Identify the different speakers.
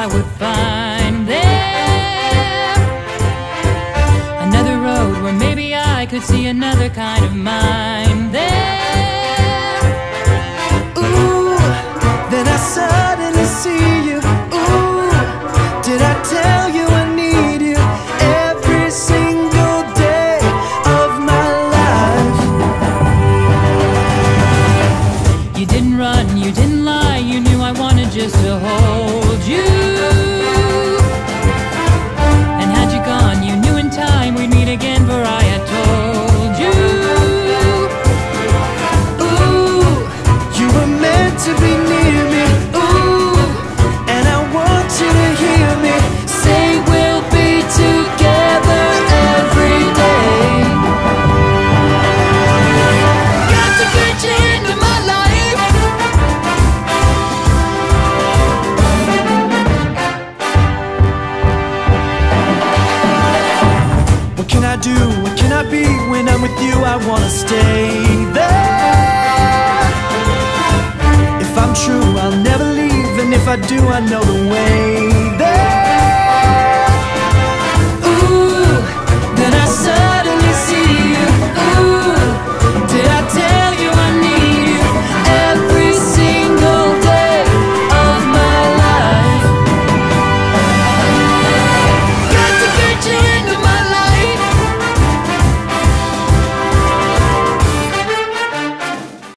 Speaker 1: I would find there another road where maybe I could see another kind of mind there.
Speaker 2: Ooh, then I suddenly see you. Ooh, did I tell you I need you every single day of my life?
Speaker 1: You didn't run, you didn't lie, you knew I wanted just to hold you. And had you gone, you knew in time we'd meet again, for I had told you.
Speaker 2: Ooh, you were meant to be near me. Ooh, and I want you to hear me say we'll be together every day. Got to get you into my life. What can I do? What can I be? When I'm with you, I wanna stay there. If I'm true, I'll never leave, and if I do, I know the way there.